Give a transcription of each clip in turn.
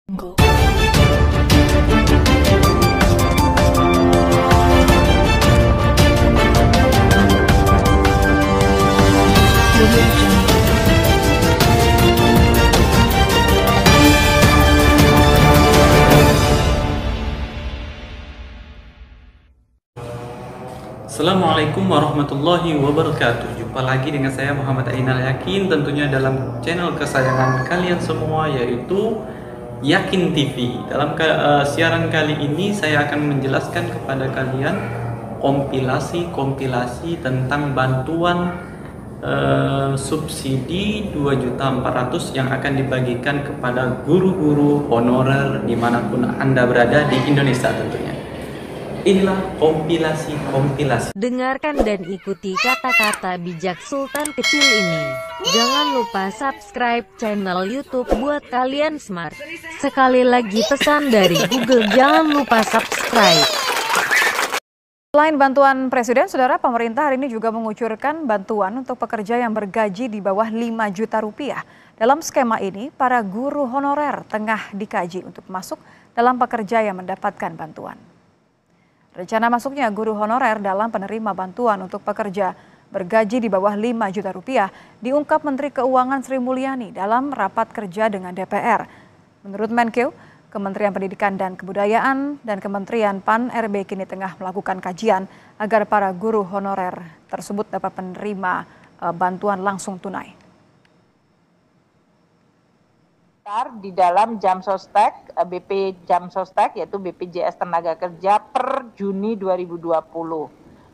Assalamualaikum warahmatullahi wabarakatuh. Jumpa lagi dengan saya Muhammad Ainal Yakin, tentunya dalam channel kesayangan kalian semua, yaitu Yakin TV. Dalam siaran kali ini saya akan menjelaskan kepada kalian kompilasi tentang bantuan subsidi 2.400.000 yang akan dibagikan kepada guru-guru honorer dimanapun Anda berada di Indonesia tentunya. Inilah kompilasi. Dengarkan dan ikuti kata-kata bijak Sultan kecil ini. Jangan lupa subscribe channel YouTube buat kalian smart. Sekali lagi pesan dari Google, jangan lupa subscribe. Selain bantuan Presiden, Saudara, pemerintah hari ini juga mengucurkan bantuan untuk pekerja yang bergaji di bawah 5 juta rupiah. Dalam skema ini, para guru honorer tengah dikaji untuk masuk dalam pekerja yang mendapatkan bantuan. Rencana masuknya guru honorer dalam penerima bantuan untuk pekerja bergaji di bawah 5 juta rupiah diungkap Menteri Keuangan Sri Mulyani dalam rapat kerja dengan DPR. Menurut Menkeu, Kementerian Pendidikan dan Kebudayaan dan Kementerian Pan-RB kini tengah melakukan kajian agar para guru honorer tersebut dapat menerima bantuan langsung tunai. Di dalam Jamsostek, BP Jamsostek yaitu BPJS Tenaga Kerja per Juni 2020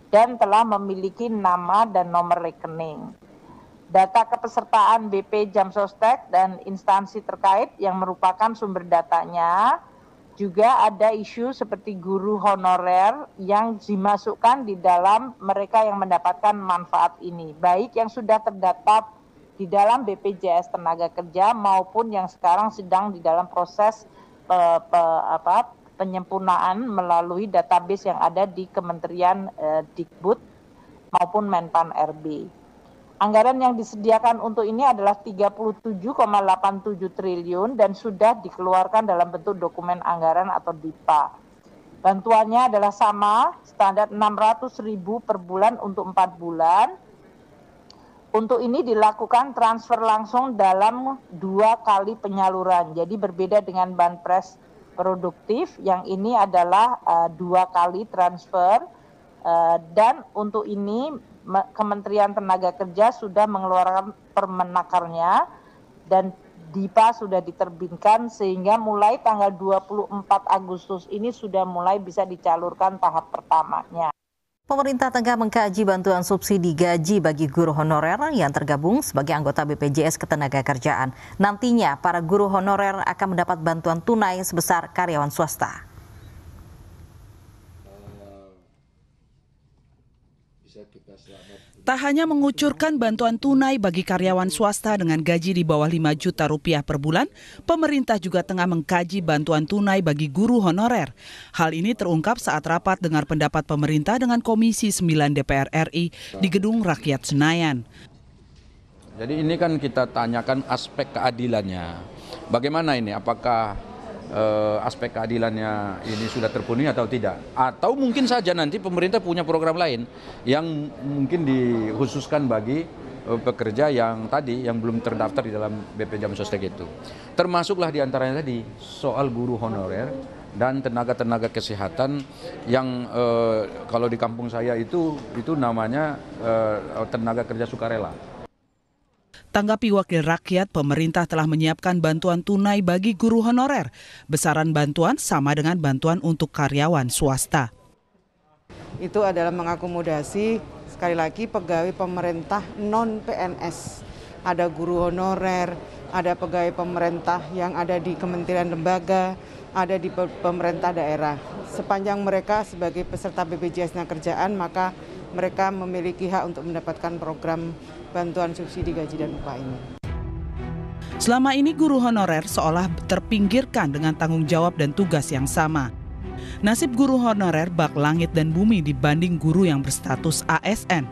dan telah memiliki nama dan nomor rekening. Data kepesertaan BP Jamsostek dan instansi terkait yang merupakan sumber datanya, juga ada isu seperti guru honorer yang dimasukkan di dalam mereka yang mendapatkan manfaat ini, baik yang sudah terdata di dalam BPJS Tenaga Kerja maupun yang sekarang sedang di dalam proses penyempurnaan melalui database yang ada di Kementerian Dikbud maupun Menpan RB. Anggaran yang disediakan untuk ini adalah 37,87 triliun dan sudah dikeluarkan dalam bentuk dokumen anggaran atau DIPA. Bantuannya adalah sama, standar 600.000 per bulan untuk 4 bulan. Untuk ini dilakukan transfer langsung dalam 2 kali penyaluran. Jadi berbeda dengan banpres produktif, yang ini adalah 2 kali transfer. Dan untuk ini Kementerian Tenaga Kerja sudah mengeluarkan permenakernya dan DIPA sudah diterbitkan sehingga mulai tanggal 24 Agustus ini sudah mulai bisa dicalurkan tahap pertamanya. Pemerintah tengah mengkaji bantuan subsidi gaji bagi guru honorer yang tergabung sebagai anggota BPJS Ketenagakerjaan. Nantinya para guru honorer akan mendapat bantuan tunai sebesar karyawan swasta. Tak hanya mengucurkan bantuan tunai bagi karyawan swasta dengan gaji di bawah 5 juta rupiah per bulan, pemerintah juga tengah mengkaji bantuan tunai bagi guru honorer. Hal ini terungkap saat rapat dengar pendapat pemerintah dengan Komisi 9 DPR RI di Gedung Rakyat Senayan. Jadi ini kan kita tanyakan aspek keadilannya. Bagaimana ini? Apakah aspek keadilannya ini sudah terpenuhi atau tidak? Atau mungkin saja nanti pemerintah punya program lain yang mungkin dikhususkan bagi pekerja yang tadi yang belum terdaftar di dalam BP Jamsostek itu. Termasuklah diantaranya tadi soal guru honorer dan tenaga-tenaga kesehatan yang kalau di kampung saya itu namanya tenaga kerja sukarela. Tanggapi Wakil Rakyat, pemerintah telah menyiapkan bantuan tunai bagi guru honorer. Besaran bantuan sama dengan bantuan untuk karyawan swasta. Itu adalah mengakomodasi sekali lagi pegawai pemerintah non-PNS. Ada guru honorer, ada pegawai pemerintah yang ada di kementerian lembaga, ada di pemerintah daerah. Sepanjang mereka sebagai peserta BPJS Ketenagakerjaan, maka mereka memiliki hak untuk mendapatkan program bantuan subsidi gaji dan upah ini. Selama ini guru honorer seolah terpinggirkan dengan tanggung jawab dan tugas yang sama. Nasib guru honorer bak langit dan bumi dibanding guru yang berstatus ASN.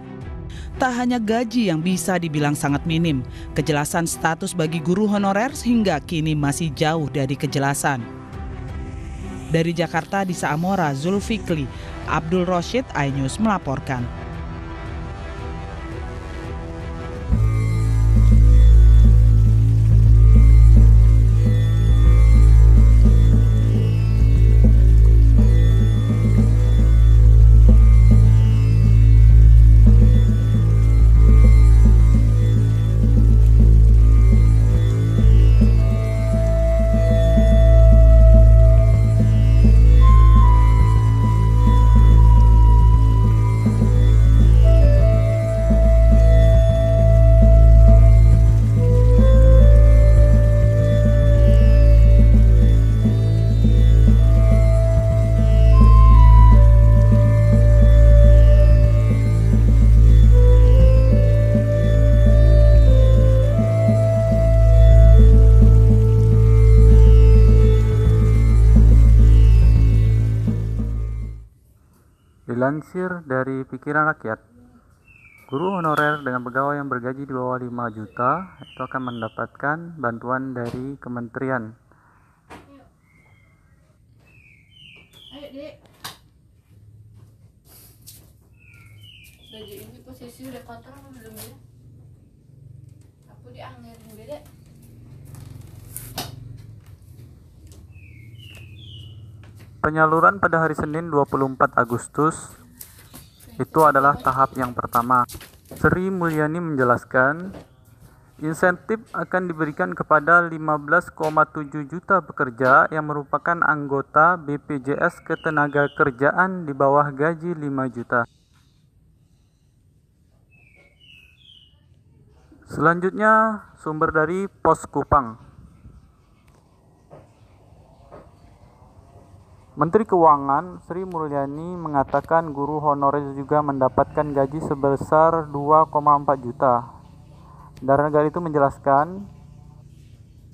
Tak hanya gaji yang bisa dibilang sangat minim, kejelasan status bagi guru honorer hingga kini masih jauh dari kejelasan. Dari Jakarta, Disa Amora, Zulfikli, Abdul Roshid, iNews melaporkan. Dilansir dari Pikiran Rakyat, guru honorer dengan pegawai yang bergaji di bawah 5 juta itu akan mendapatkan bantuan dari kementerian. Ayo, Dek. Baju ini posisi udah kotor apa belum ya? Aku dianggerin dulu, Dek. Penyaluran pada hari Senin 24 Agustus itu adalah tahap yang pertama. Sri Mulyani menjelaskan, insentif akan diberikan kepada 15,7 juta pekerja yang merupakan anggota BPJS Ketenagakerjaan di bawah gaji 5 juta. Selanjutnya, sumber dari Pos Kupang. Menteri Keuangan Sri Mulyani mengatakan guru honorer juga mendapatkan gaji sebesar 2,4 juta. Dalam hal itu menjelaskan,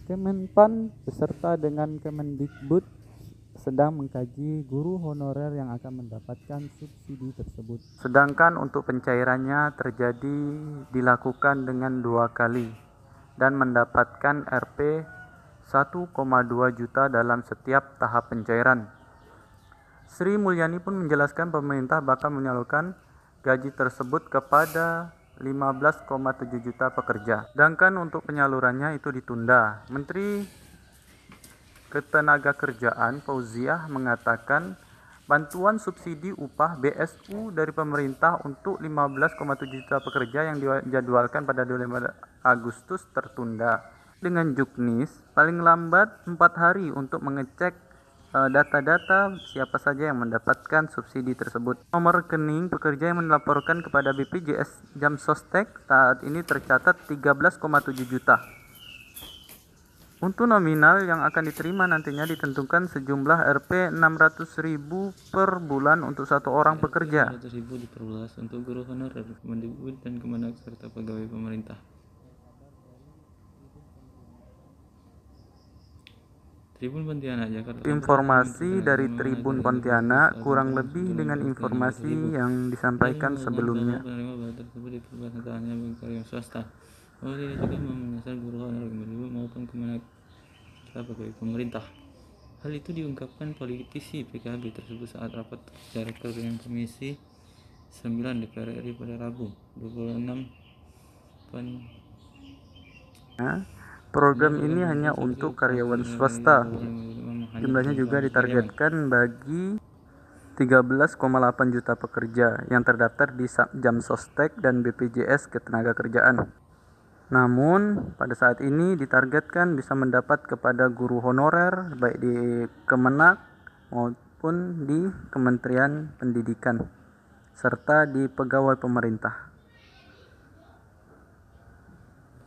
Kemenpan beserta dengan Kemendikbud sedang mengkaji guru honorer yang akan mendapatkan subsidi tersebut. Sedangkan untuk pencairannya dilakukan dengan 2 kali dan mendapatkan Rp 1,2 juta dalam setiap tahap pencairan. Sri Mulyani pun menjelaskan pemerintah bakal menyalurkan gaji tersebut kepada 15,7 juta pekerja. Sedangkan untuk penyalurannya itu ditunda. Menteri Ketenagakerjaan Fauziah mengatakan bantuan subsidi upah BSU dari pemerintah untuk 15,7 juta pekerja yang dijadwalkan pada 25 Agustus tertunda. Dengan Juknis, paling lambat 4 hari untuk mengecek data-data siapa saja yang mendapatkan subsidi tersebut. Nomor rekening pekerja yang melaporkan kepada BPJS Jamsostek saat ini tercatat 13,7 juta. Untuk nominal yang akan diterima nantinya ditentukan sejumlah Rp 600.000 per bulan untuk 1 orang pekerja. 600.000 diperluas untuk guru honorer, Kemendikbud dan Kemenak serta pegawai pemerintah. Tribun Pontianak, Jakarta. Informasi dari Tribun Pontianak kurang lebih dengan informasi yang disampaikan sebelumnya. Penerima tersebut diperluas tak hanya bagi karyawan swasta, namun juga menyasar guru honorer Kemendikbud maupun Kemenak serta pegawai pemerintah. Hal itu diungkapkan politisi PKB tersebut saat rapat kerja rektor dengan Komisi 9 DPR RI pada Rabu 26 Program ini hanya untuk karyawan swasta. Jumlahnya juga ditargetkan bagi 13,8 juta pekerja yang terdaftar di Jamsostek dan BPJS Ketenagakerjaan. Namun, pada saat ini ditargetkan bisa mendapat kepada guru honorer baik di Kemenak maupun di Kementerian Pendidikan serta di pegawai pemerintah.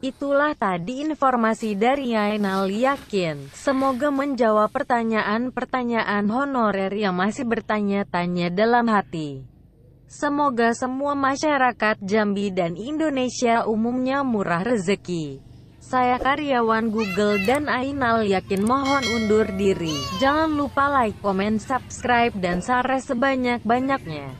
Itulah tadi informasi dari Ainal Yakin. Semoga menjawab pertanyaan-pertanyaan honorer yang masih bertanya-tanya dalam hati. Semoga semua masyarakat Jambi dan Indonesia umumnya murah rezeki. Saya karyawan Google dan Ainal Yakin mohon undur diri. Jangan lupa like, komen, subscribe, dan share sebanyak-banyaknya.